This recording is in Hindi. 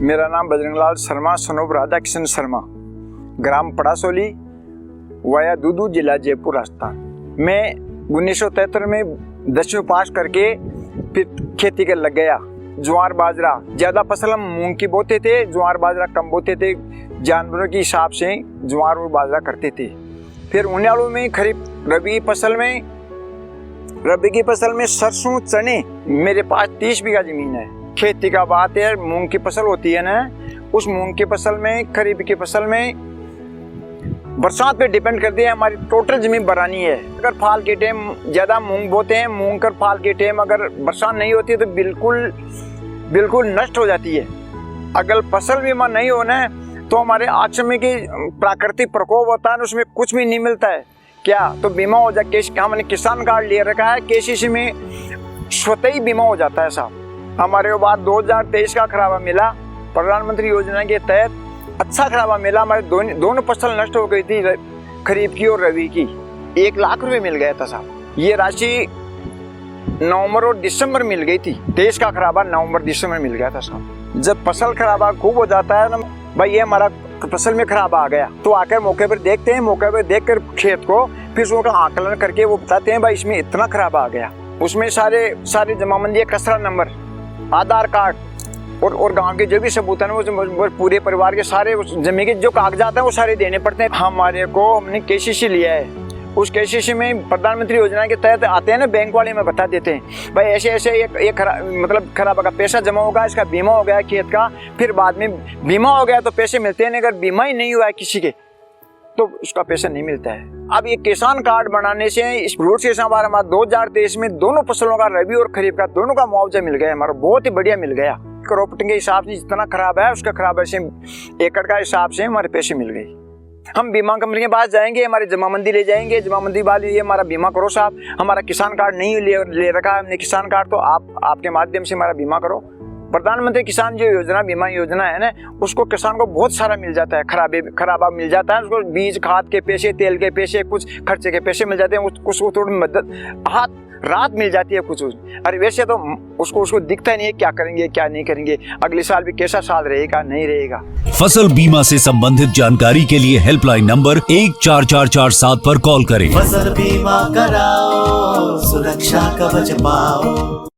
मेरा नाम बजरंगलाल शर्मा सनोब राधा किशन शर्मा, ग्राम पड़ासोली, वाया दूदू, जिला जयपुर, राजस्थान। मैं 1973 में 10वीं पास करके फिर खेती कर लग गया। ज्वार बाजरा ज़्यादा फसल हम मूंग की बोते थे, ज्वार बाजरा कम बोते थे। जानवरों के हिसाब से ज्वार और बाजरा करते थे। फिर उन्याड़ू में खरीफ रबी की फसल में सरसों चने। मेरे पास 30 बीघा जमीन है। खेती का बात है, मूंग की फसल होती है ना, उस मूंग की फसल में, खरीफ की फसल में बरसात पे डिपेंड करती है। हमारी टोटल जमीन बरानी है। अगर फाल के टाइम ज़्यादा मूंग बोते हैं, मूंग कर फाल के टाइम अगर बरसात नहीं होती है तो बिल्कुल नष्ट हो जाती है। अगर फसल बीमा नहीं होना तो हमारे आचरण की प्राकृतिक प्रकोप होता है, उसमें कुछ भी नहीं मिलता है। क्या तो बीमा हो जाए। हमने किसान कार्ड ले रखा है, केसीसी में स्वतः ही बीमा हो जाता है साहब। हमारे को बाद 2023 का खराबा मिला, प्रधानमंत्री योजना के तहत अच्छा खराबा मिला। हमारे दोनों फसल नष्ट हो गई थी, खरीफ की और रबी की। 1 लाख रुपए मिल गया था साहब। ये राशि नवंबर और दिसंबर मिल गई थी। देश का खराबा नवंबर दिसंबर मिल गया था साहब। जब फसल खराबा खूब हो जाता है ना भाई, ये हमारा फसल में खराबा आ गया, तो आकर मौके पर देखते हैं, मौके पर देखकर खेत को फिर उसका आकलन करके वो बताते हैं भाई इसमें इतना खराबा आ गया। उसमें सारे जमाबंदी, कचरा नंबर, आधार कार्ड और गांव के जो भी सबूत है वो पूरे परिवार के सारे जमीन के जो कागजात हैं वो सारे देने पड़ते हैं। हमने केसीसी लिया है। उस केसीसी में प्रधानमंत्री योजना के तहत आते हैं ना, बैंक वाले में बता देते हैं भाई ऐसे एक खराबा का पैसा जमा होगा, इसका बीमा हो गया खेत का। फिर बाद में बीमा हो गया तो पैसे मिलते हैं, अगर बीमा ही नहीं हुआ है किसी के तो उसका पैसा नहीं मिलता है। अब ये किसान कार्ड बनाने से इस रूट से हमारा 2023 में दोनों फसलों का, रबी और खरीफ का, दोनों का मुआवजा मिल गया हमारा, बहुत ही बढ़िया मिल गया। क्रॉपिंग के हिसाब से जितना खराब है उसका खराब ऐसे एकड़ का हिसाब से हमारे पैसे मिल गए। हम बीमा कंपनी के पास जाएंगे, हमारी जमाबंदी ले जाएंगे, जमाबंदी वाले ये हमारा बीमा करो साहब, हमारा किसान कार्ड नहीं ले रखा है हमने किसान कार्ड, तो आपके माध्यम से हमारा बीमा करो। प्रधानमंत्री किसान जो योजना, बीमा योजना है ना, उसको किसान को बहुत सारा मिल जाता है, खराबा मिल जाता है उसको। बीज खाद के पैसे, तेल के पैसे, कुछ खर्चे के पैसे मिल जाते हैं, उसको थोड़ी मदद हाथ रात मिल जाती है कुछ। अरे वैसे तो उसको दिखता नहीं है क्या करेंगे क्या नहीं करेंगे, अगले साल भी कैसा साल रहेगा नहीं रहेगा। फसल बीमा से संबंधित जानकारी के लिए हेल्पलाइन नंबर 14447 पर कॉल करें। फसल बीमा कराओ, सुरक्षा कवच पाओ।